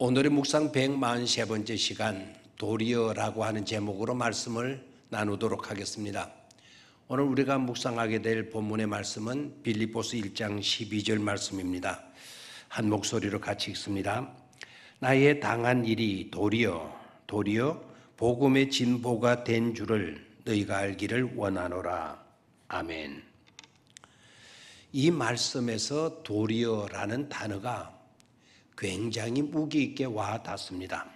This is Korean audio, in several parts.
오늘의 묵상 143번째 시간 도리어라고 하는 제목으로 말씀을 나누도록 하겠습니다. 오늘 우리가 묵상하게 될 본문의 말씀은 빌립보서 1장 12절 말씀입니다. 한 목소리로 같이 읽습니다. 나의 당한 일이 도리어 복음의 진보가 된 줄을 너희가 알기를 원하노라. 아멘. 이 말씀에서 도리어라는 단어가 굉장히 무기 있게 와 닿습니다.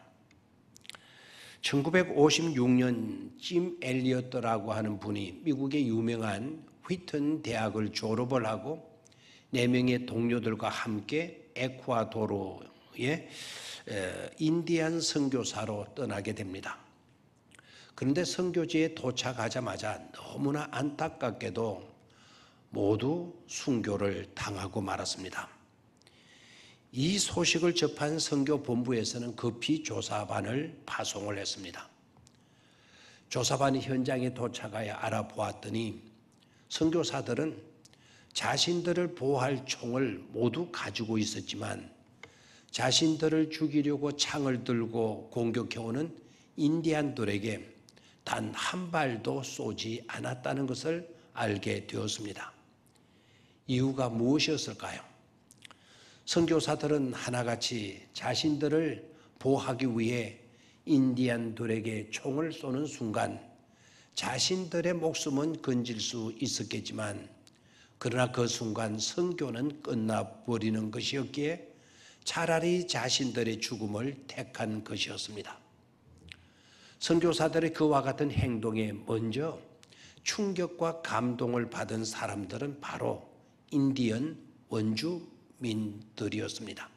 1956년 짐 엘리어트라고 하는 분이 미국의 유명한 휘튼 대학을 졸업을 하고 4명의 동료들과 함께 에콰도르의 인디안 선교사로 떠나게 됩니다. 그런데 선교지에 도착하자마자 너무나 안타깝게도 모두 순교를 당하고 말았습니다. 이 소식을 접한 선교본부에서는 급히 조사반을 파송을 했습니다. 조사반이 현장에 도착하여 알아보았더니 선교사들은 자신들을 보호할 총을 모두 가지고 있었지만 자신들을 죽이려고 창을 들고 공격해오는 인디안들에게 단 한 발도 쏘지 않았다는 것을 알게 되었습니다. 이유가 무엇이었을까요? 선교사들은 하나같이 자신들을 보호하기 위해 인디안들에게 총을 쏘는 순간 자신들의 목숨은 건질 수 있었겠지만 그러나 그 순간 선교는 끝나버리는 것이었기에 차라리 자신들의 죽음을 택한 것이었습니다. 선교사들의 그와 같은 행동에 먼저 충격과 감동을 받은 사람들은 바로 인디언 원주민들이었습니다.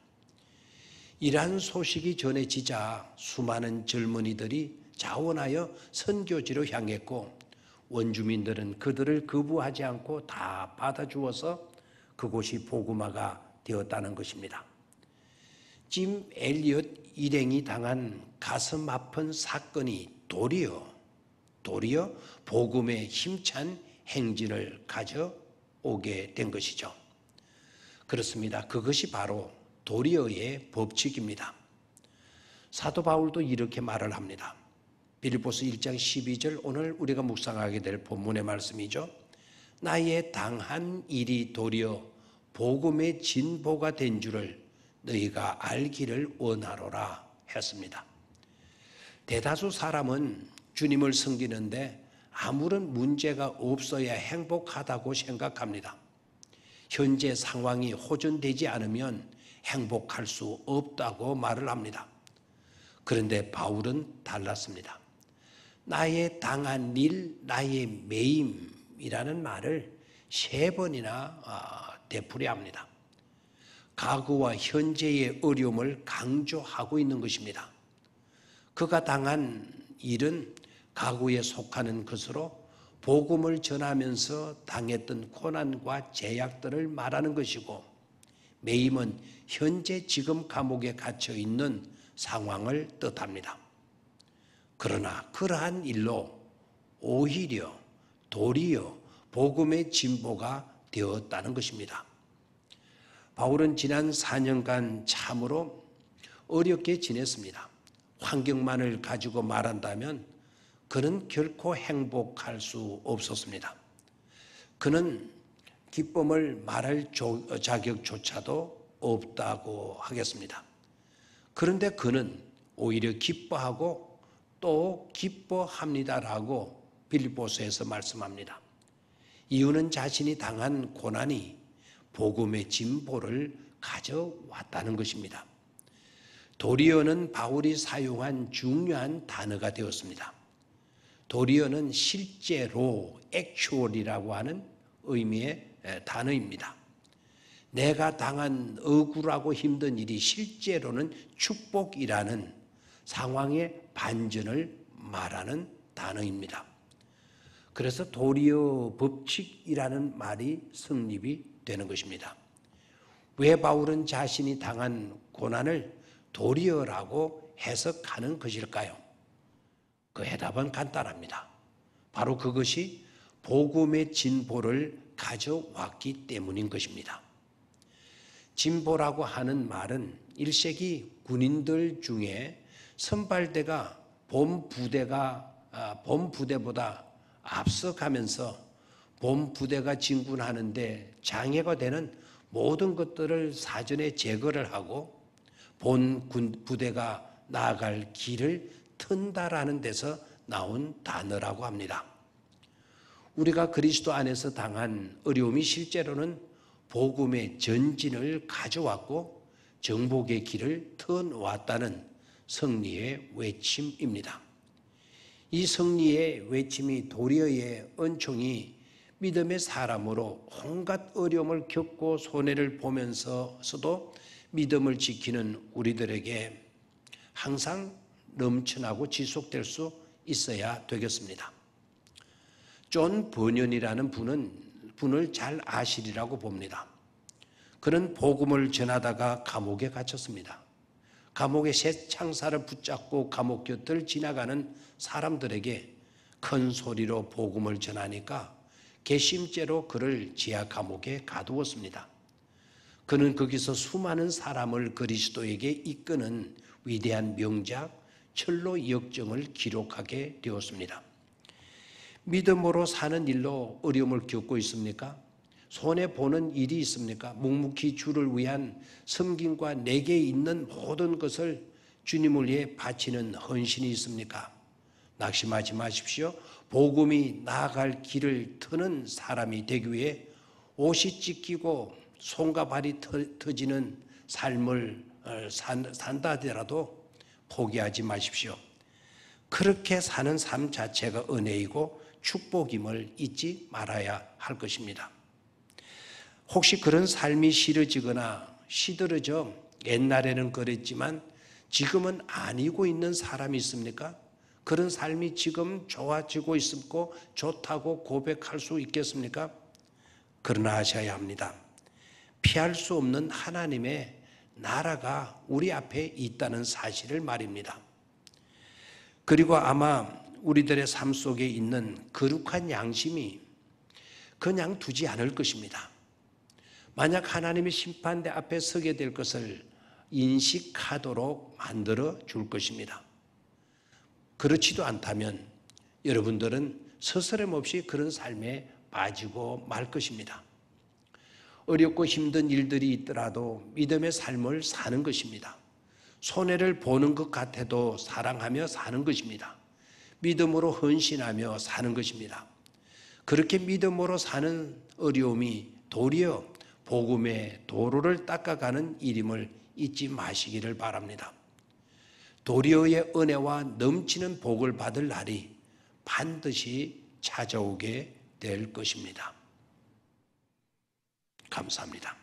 이러한 소식이 전해지자 수많은 젊은이들이 자원하여 선교지로 향했고 원주민들은 그들을 거부하지 않고 다 받아주어서 그곳이 복음화가 되었다는 것입니다. 짐 엘리엇 일행이 당한 가슴 아픈 사건이 도리어 복음의 힘찬 행진을 가져오게 된 것이죠. 그렇습니다. 그것이 바로 도리어의 법칙입니다. 사도 바울도 이렇게 말을 합니다. 빌립보서 1장 12절 오늘 우리가 묵상하게 될 본문의 말씀이죠. 나의 당한 일이 도리어 복음의 진보가 된 줄을 너희가 알기를 원하노라 했습니다. 대다수 사람은 주님을 섬기는데 아무런 문제가 없어야 행복하다고 생각합니다. 현재 상황이 호전되지 않으면 행복할 수 없다고 말을 합니다. 그런데 바울은 달랐습니다. 나의 당한 일, 나의 매임이라는 말을 3번이나 되풀이합니다. 과거와 현재의 어려움을 강조하고 있는 것입니다. 그가 당한 일은 과거에 속하는 것으로 복음을 전하면서 당했던 고난과 제약들을 말하는 것이고 매임은 현재 지금 감옥에 갇혀 있는 상황을 뜻합니다. 그러나 그러한 일로 오히려 도리어 복음의 진보가 되었다는 것입니다. 바울은 지난 4년간 참으로 어렵게 지냈습니다. 환경만을 가지고 말한다면 그는 결코 행복할 수 없었습니다. 그는 기쁨을 말할 자격조차도 없다고 하겠습니다. 그런데 그는 오히려 기뻐하고 또 기뻐합니다라고 빌립보서에서 말씀합니다. 이유는 자신이 당한 고난이 복음의 진보를 가져왔다는 것입니다. 도리어는 바울이 사용한 중요한 단어가 되었습니다. 도리어는 실제로 actual이라고 하는 의미의 단어입니다. 내가 당한 억울하고 힘든 일이 실제로는 축복이라는 상황의 반전을 말하는 단어입니다. 그래서 도리어 법칙이라는 말이 성립이 되는 것입니다. 왜 바울은 자신이 당한 고난을 도리어라고 해석하는 것일까요? 그 해답은 간단합니다. 바로 그것이 복음의 진보를 가져왔기 때문인 것입니다. 진보라고 하는 말은 1세기 군인들 중에 선발대가 본부대보다 앞서가면서 본부대가 진군하는데 장애가 되는 모든 것들을 사전에 제거를 하고 본부대가 나아갈 길을 튼다라는 데서 나온 단어라고 합니다. 우리가 그리스도 안에서 당한 어려움이 실제로는 복음의 전진을 가져왔고 정복의 길을 터놓았다는 승리의 외침입니다. 이 승리의 외침이 도리어의 은총이 믿음의 사람으로 온갖 어려움을 겪고 손해를 보면서도 믿음을 지키는 우리들에게 항상 넘쳐나고 지속될 수 있어야 되겠습니다. 존 버년이라는 분을 잘 아시리라고 봅니다. 그는 복음을 전하다가 감옥에 갇혔습니다. 감옥의 새 창사를 붙잡고 감옥 곁을 지나가는 사람들에게 큰 소리로 복음을 전하니까 괘씸죄로 그를 지하 감옥에 가두었습니다. 그는 거기서 수많은 사람을 그리스도에게 이끄는 위대한 명작 철로 역정을 기록하게 되었습니다. 믿음으로 사는 일로 어려움을 겪고 있습니까? 손해보는 일이 있습니까? 묵묵히 주를 위한 섬김과 내게 있는 모든 것을 주님을 위해 바치는 헌신이 있습니까? 낙심하지 마십시오. 복음이 나아갈 길을 트는 사람이 되기 위해 옷이 찢기고 손과 발이 터지는 삶을 산다 하더라도 포기하지 마십시오. 그렇게 사는 삶 자체가 은혜이고 축복임을 잊지 말아야 할 것입니다. 혹시 그런 삶이 싫어지거나 시들어져 옛날에는 그랬지만 지금은 아니고 있는 사람이 있습니까? 그런 삶이 지금 좋아지고 있고 좋다고 고백할 수 있겠습니까? 그러나 하셔야 합니다. 피할 수 없는 하나님의 나라가 우리 앞에 있다는 사실을 말입니다. 그리고 아마 우리들의 삶 속에 있는 거룩한 양심이 그냥 두지 않을 것입니다. 만약 하나님의 심판대 앞에 서게 될 것을 인식하도록 만들어 줄 것입니다. 그렇지도 않다면 여러분들은 서스럼 없이 그런 삶에 빠지고 말 것입니다. 어렵고 힘든 일들이 있더라도 믿음의 삶을 사는 것입니다. 손해를 보는 것 같아도 사랑하며 사는 것입니다. 믿음으로 헌신하며 사는 것입니다. 그렇게 믿음으로 사는 어려움이 도리어 복음의 도로를 닦아가는 일임을 잊지 마시기를 바랍니다. 도리어의 은혜와 넘치는 복을 받을 날이 반드시 찾아오게 될 것입니다. 감사합니다.